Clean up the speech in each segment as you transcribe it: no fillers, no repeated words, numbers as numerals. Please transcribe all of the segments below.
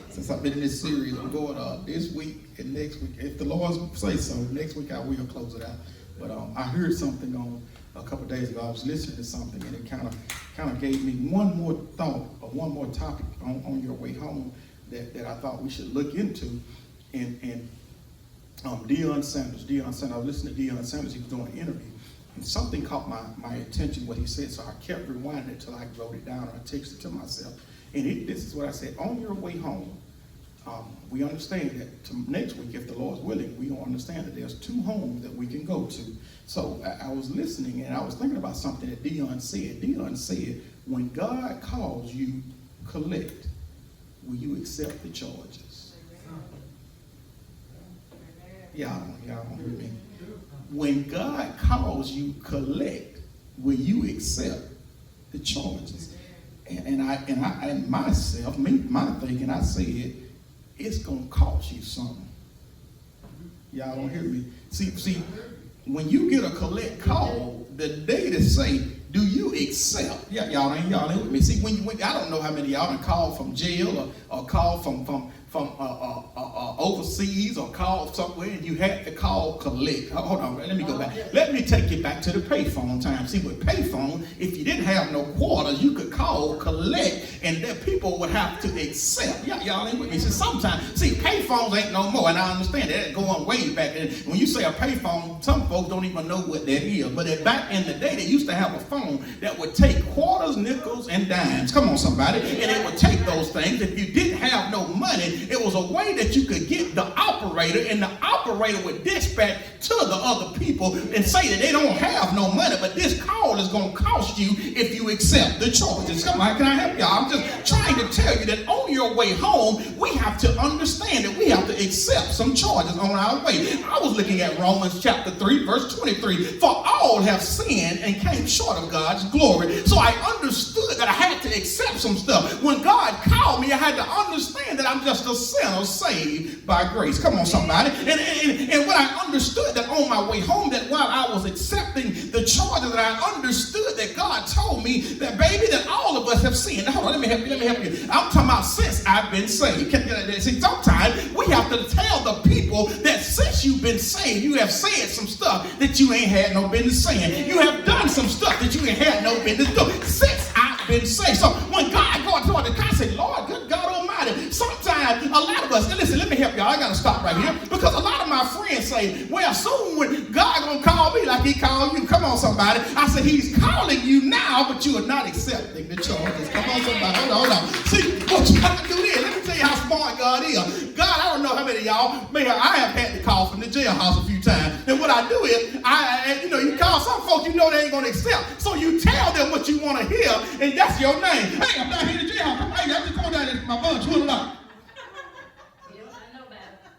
Since I've been in this series, I'm going this week and next week. If the Lord say so, next week I will close it out. But I heard something on a couple of days ago. I was listening to something, and it kind of gave me one more thought or one more topic on your way home that I thought we should look into. And Deion Sanders, I was listening to Deion Sanders. He was doing an interview, and something caught my attention, what he said. So I kept rewinding it till I wrote it down, or I texted it to myself. And this is what I said: on your way home, we understand that next week, if the Lord's willing, we don't understand that there's two homes that we can go to. So I was listening, and I was thinking about something that Deion said. Deion said, when God calls you collect, will you accept the charges? Y'all don't hear me. When God calls you collect, will you accept the charges? And myself, my thinking, I said, it's gonna cost you something. Y'all don't hear me. See, when you get a collect call, the day to say, do you accept? Y'all ain't with me. See, when I don't know how many of y'all done called from jail or called from overseas or called somewhere, and you had to call collect. Hold on, let me go back. Let me take you back to the payphone time. See, with payphone, if you didn't have no quarters, you could call collect, and then people would have to accept. Y'all ain't with me. See, sometimes, payphones ain't no more, and I understand that going way back. And when you say a payphone, some folks don't even know what that is. But back in the day, they used to have a phone that would take quarters, nickels, and dimes. Come on, somebody. And it would take those things. If you didn't have no money, it was a way that you could get the operator, and the operator would dispatch to the other people and say that they don't have no money, but this call is going to cost you if you accept the charges. Come on, can I help y'all? I'm just trying to tell you that on your way home, we have to understand that we have to accept some charges on our way. I was looking at Romans chapter 3, verse 23. For all have sinned and came short of God's glory. So I understood that I had to accept some stuff. When God called me, I had to understand that I'm just a sinner saved by grace. Come on, somebody. And when I understood that on my way home, that while I was accepting the charges, that I understood that God told me that, baby, that all of us have sinned. Now, hold on, let me help you. I'm talking about since I've been saved. See, sometimes we have to tell the people that since you've been saved, you have said some stuff that you ain't had no business saying. You have done some stuff that you ain't had no business doing. Since I've been saved. So when God goes toward the God, I say, Lord, good God Almighty. Sometimes a lot of us, and listen, let me help y'all. I got to stop right here, because a lot of my friends say, well, soon when God gonna call me like he called you. Come on, somebody. I said, he's calling you now, but you are not accepting the charges. Come on, somebody. Hold on. See, what you got to do is, let me tell you how smart God is. God, I don't know how many of y'all, maybe I have had to call from the jailhouse a few times. And what I do is, you call some folks, you know they ain't going to accept. So you tell them what you want to hear, and that's your name. Hey, I'm down here in the jailhouse. Hey, I'm just going down there to my bunch. Hold on.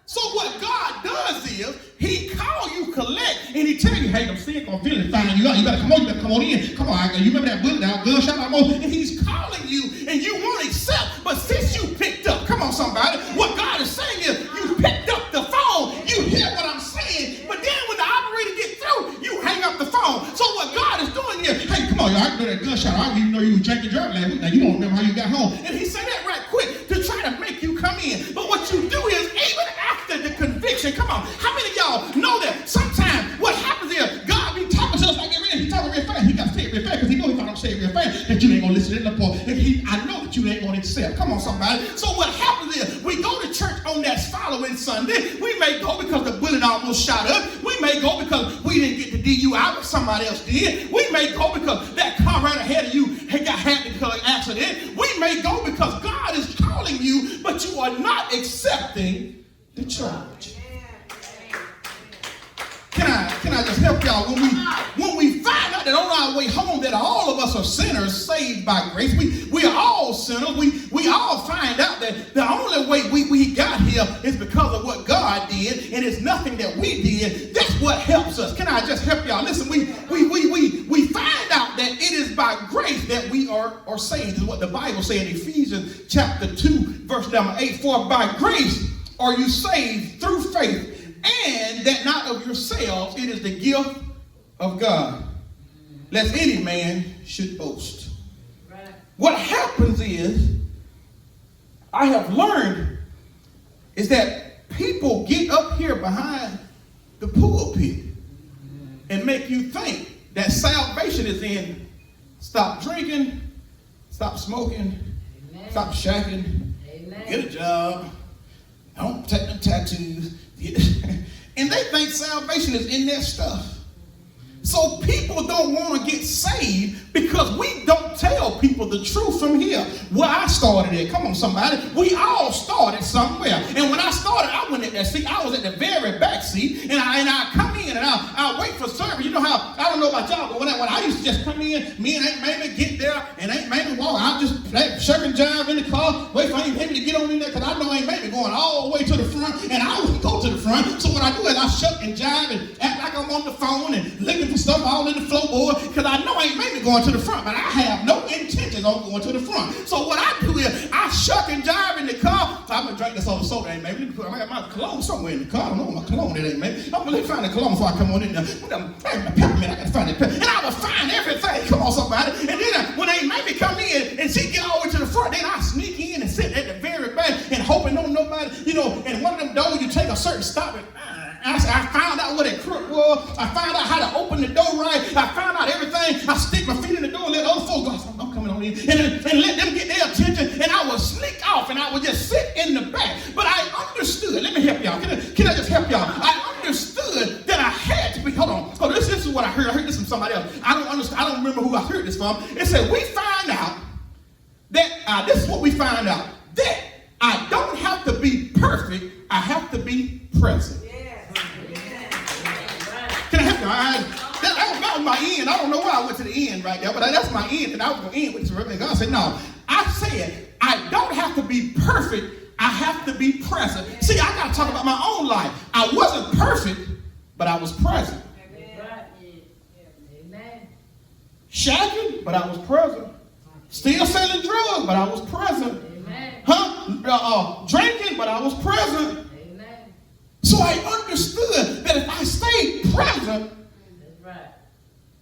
So what God does is, he call you collect, and he tell you, hey, I'm sick, I'm feeling fine. You better come on in. Come on, you remember that bullet down, gunshot, and he's calling you, and you won't accept. But since you picked up, come on, somebody, what God is saying is, you picked up the phone, you hear what I'm saying, but then when the operator gets through, you hang up the phone. So what God is doing is, hey, come on, y'all, I know that gunshot. I didn't even know you were drinking drunk last week. Now you don't remember how you got home. And he said that right quick to try to make you come in. But what you do is, even after the conviction, come on, how many of y'all know that sometimes what happens is God be talking to us like he's talking real fast. He got to say it real fast because he knows if I don't say it real fast that you ain't going to listen to the point. I know that you ain't going to accept. Come on, somebody. So what happens is we go to church on that following Sunday. We may go because the bullet almost shot us. We may go because we didn't get the DUI, but somebody else did. We may go because that car right ahead of you had an accident. We may go because God is calling you, but you are not accepting the charge. Can I just help y'all? When we find out that on our way home that all of us are sinners saved by grace, we are all sinners. We all find out that the only way we got here is because of what God did, and it's nothing that we did. That's what helps us. Can I just help y'all? Listen, we find out that it is by grace that we are saved. Is what the Bible says in Ephesians chapter 2, verse number 8. For by grace are you saved through faith, and that not of yourselves, it is the gift of God, lest any man should boast. Right. What happens is, I have learned is that people get up here behind the pulpit and make you think that salvation is in stop drinking, stop smoking, amen, stop shacking, amen, get a job, don't take no tattoos. And they think salvation is in that stuff. So people don't want to get saved because we don't tell people the truth from here. Where I started at, come on somebody, we all started somewhere. And when I started, I went at that seat. I was at the very back seat, and I come in and I'll wait for service. You know how, I don't know about y'all, but when I used to just come in, me and Aunt Mamie get there, and Aunt Mamie walk, I'll just shuck and jive in the car, wait for Aunt Mamie to get on in there, because I know Aunt Mamie going all the way to the front, and I wouldn't go to the front. So what I do is I shuck and jive and act like I'm on the phone and looking for stuff all in the floorboard, because I know Aunt Mamie going to the front, but I have no intentions on going to the front. So what I do is I shuck and jive in the car. So I'm gonna drink this other soda, Aunt Mamie. I got my cologne somewhere in the car. I don't know my cologne it ain't, man. I'm gonna find the cologne before I come on in there. My peppermint, I gotta find it. And I would find everything. Come on, somebody. And then when Aunt Mamie come in and she get all the way to the front, then I sneak in and sit at the very back and hoping on nobody, you know. And one of them doors you take a certain stop and I found out what a crook was. I found out how to open the door right. I found out everything. I stick my feet in the door and let other folks go, I'm coming on in. And let them get their attention. And I would sneak off and I would just sit in the back. But I understood. Let me help y'all. Can I just help y'all? I understood that I had to be, hold on. Oh, this is what I heard. I heard this from somebody else. I don't understand. I don't remember who I heard this from. It said, we find out that, this is what we find out, that I don't have to be perfect. I have to be present. Can I help you? That was my end. I don't know why I went to the end right there, but that's my end. And I was going to end with this. And God said, no. I said, I don't have to be perfect. I have to be present. See, I got to talk about my own life. I wasn't perfect, but I was present. Shacking, but I was present. Still selling drugs, but I was present. Drinking, but I was present. So I understood that if I stayed present,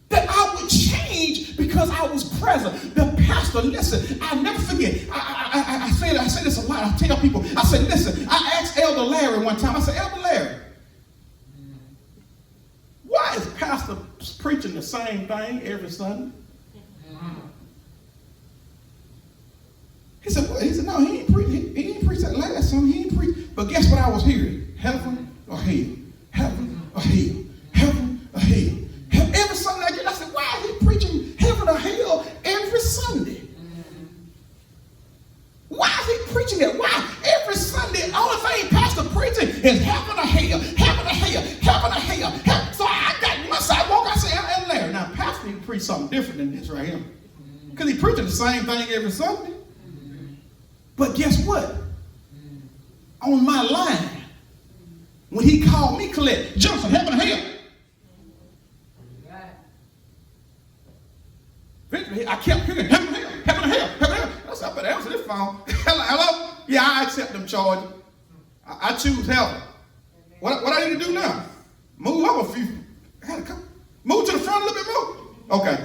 that I would change because I was present. The pastor, listen, I'll never forget. I say this a lot. I tell people, I say, listen, I asked Elder Larry one time, I said, Elder Larry, why is pastor preaching the same thing every Sunday? He said, no, he ain't preach that last Sunday. He ain't preach. But guess what I was hearing? Heaven or hell? Heaven or hell? Heaven or hell? Every Sunday I said, why is he preaching heaven or hell every Sunday? Why is he preaching that? Why? Every Sunday, all the thing pastor preaching is heaven or hell, heaven or hell, heaven or hell. So I got my sidewalk. I said, Elder Larry, now pastor need to preach something different than this right here. Because he preaching the same thing every Sunday. But guess what? On my line, when he called me Colette Johnson, heaven or hell. I kept hearing heaven or hell, heaven or hell, heaven or hell. I said, I better answer this phone. Hello? Yeah, I accept them charges. I choose heaven. What I need to do now? Move up a few. I gotta come. Move to the front a little bit more. Okay.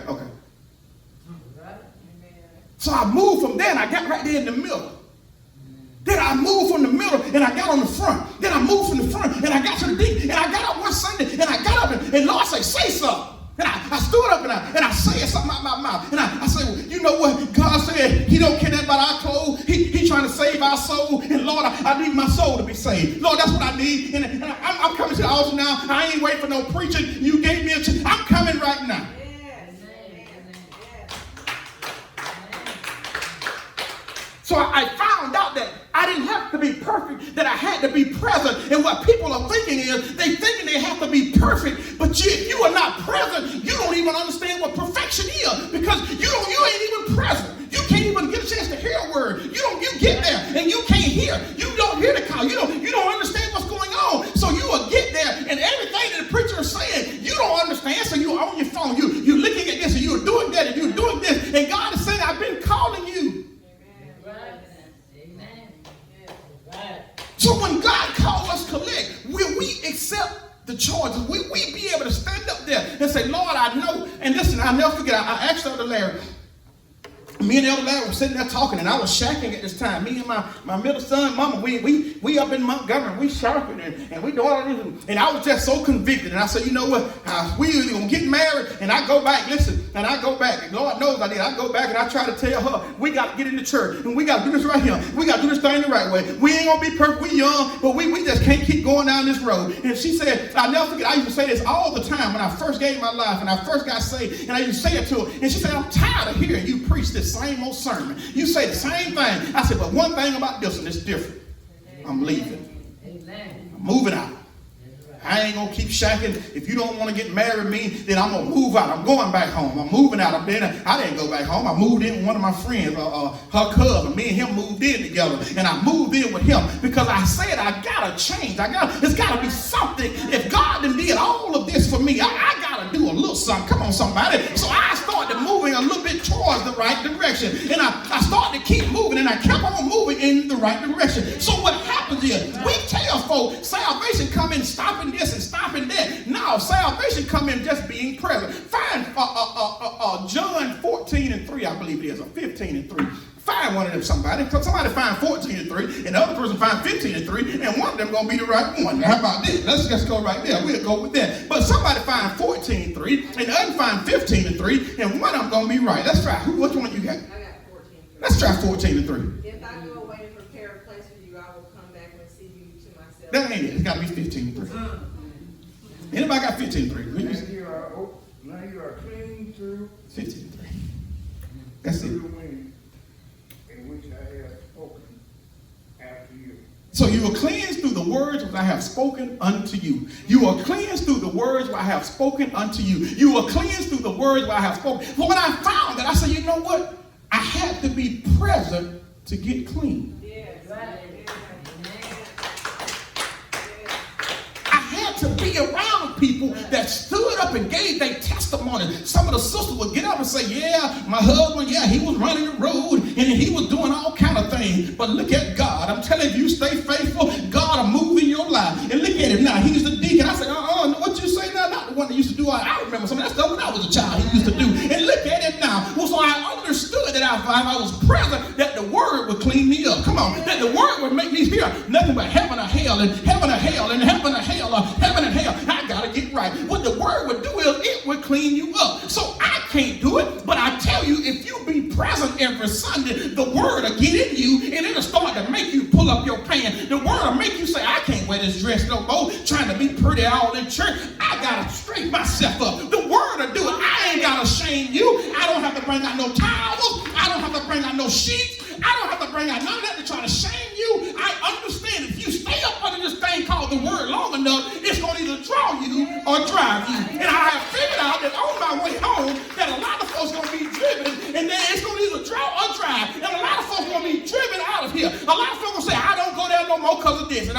So I moved from there and I got right there in the middle. Then I moved from the middle and I got on the front. Then I moved from the front and I got to the deep. And I got up one Sunday and I got up and Lord said, say something. And I stood up and I said something out my mouth. And I said, well, you know what? God said he don't care about our clothes. He trying to save our soul. And Lord, I need my soul to be saved. Lord, that's what I need. And I'm coming to the altar now. I ain't waiting for no preaching. You gave me a chance. I'm coming right now. So I found out that I didn't have to be perfect, that I had to be present. And what people are thinking is, they thinking they have to be perfect, but if you are not present, you don't even understand what perfection is, because you ain't even present. You can't even get a chance to hear a word. You get there and you can't hear. You don't hear the call. You don't understand what's going on. So you will get there and everything that the preacher is saying, you don't understand. So you're on your phone. You're looking at this and you're doing that and you're doing this. And God is saying, I've been calling you. So when God calls us collect, will we accept the charges? Will we be able to stand up there and say, Lord, I know. And listen, I'll never forget, I asked Elder Larry, Me and the other lad were sitting there talking, and I was shacking at this time. Me and my middle son, mama, we up in Montgomery, we sharpened, and we doing all this. And I was just so convicted. And I said, you know what? We either going to get married, and I go back, listen, and I go back. And Lord knows I did. I go back, and I try to tell her, we got to get in the church, and we got to do this right here. We got to do this thing the right way. We ain't going to be perfect. We young, but we just can't keep going down this road. And she said, I'll never forget, I used to say this all the time when I first gave my life, and I first got saved, and I used to say it to her. And she said, I'm tired of hearing you preach this same old sermon. You say the same thing. I said, but one thing about this one, it's different. I'm leaving. I'm moving out. I ain't gonna keep shacking. If you don't want to get married with me, then I'm gonna move out. I'm going back home. I'm moving out. I didn't go back home. I moved in with one of my friends, her cousin. Me and him moved in together, and I moved in with him because I said I gotta change. It's gotta be something. If God done did all of this for me, I gotta do a little something. Come on, somebody. So I started moving a little bit towards the right direction, and I started to keep moving, and I kept on moving in the right direction. So what happens is we tell folks salvation come in stopping this and stopping that. No, salvation come in just being present. Find John 14:3, I believe it is, or 15:3. Find one of them, somebody. Somebody find 14:3, and the other person find 15:3, and one of them gonna be the right one. Now, how about this? Let's just go right there. We'll go with that. But somebody find 14:3, and the other find 15:3, and one of them gonna be right. Let's try. Which one you got? I got 14:3. Let's try 14:3. If I go away and prepare a place for you, I will come back and see you to myself. That ain't it. It's got to be 15:3. Anybody got 15:3? Now you are clean through 15:3. That's it. the wind in which I have spoken after you. So you are cleansed through the words which I have spoken unto you. You are cleansed through the words which I have spoken unto you. You are cleansed through the words which I have spoken. But when I found that, I said, you know what? I had to be present to get clean. To be around people that stood up and gave their testimony. Some of the sisters would get up and say, yeah, my husband, yeah, he was running the road and he was doing all kind of things. But look at God. I'm telling you, stay faithful. God will move in your life. And look at him now. He's the deacon. I said, what you say now? Not the one that used to do. I remember some of that stuff when I was a child he used to do. And look at him now. Well, so I understood that if I was present, that the word would clean me up. Come on. That the word would make me hear nothing but heaven or hell and heaven or hell and heaven or hell or heaven and hell. I gotta get right. What the word would do is it would clean you up. So I can't do it, but I tell you, if you be present every Sunday, the word will get in you and it'll start to make you pull up your pants. The word will make you say, I can't wear this dress no more, trying to be pretty all in church. I gotta straighten myself up. The word will do it. I ain't gotta shame you. I don't have to bring out no towels. I don't have to bring out no sheets. I don't have to bring out none of that to try to shame you. I understand if you stay up under this thing called the word long enough, it's going to either draw you or drive you. And I have figured out that on my way home that a lot of folks going to be driven, and then it's going to either draw or drive. And a lot of folks going to be driven out of here. A lot of folks going to say, I don't go there no more because of this. And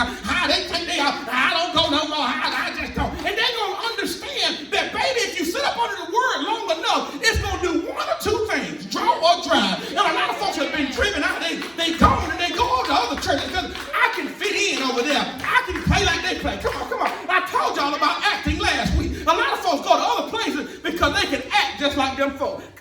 they think I don't go no more. I just don't. And they're going to understand that, baby, if you sit up under the word long enough, it's going to do one or two things, draw or drive. And a lot of folks have been driven out. They gone and they go over to other churches because I can fit in over there. I can play like they play. Come on. I told y'all about acting last week. A lot of folks go to other places because they can act just like them folks.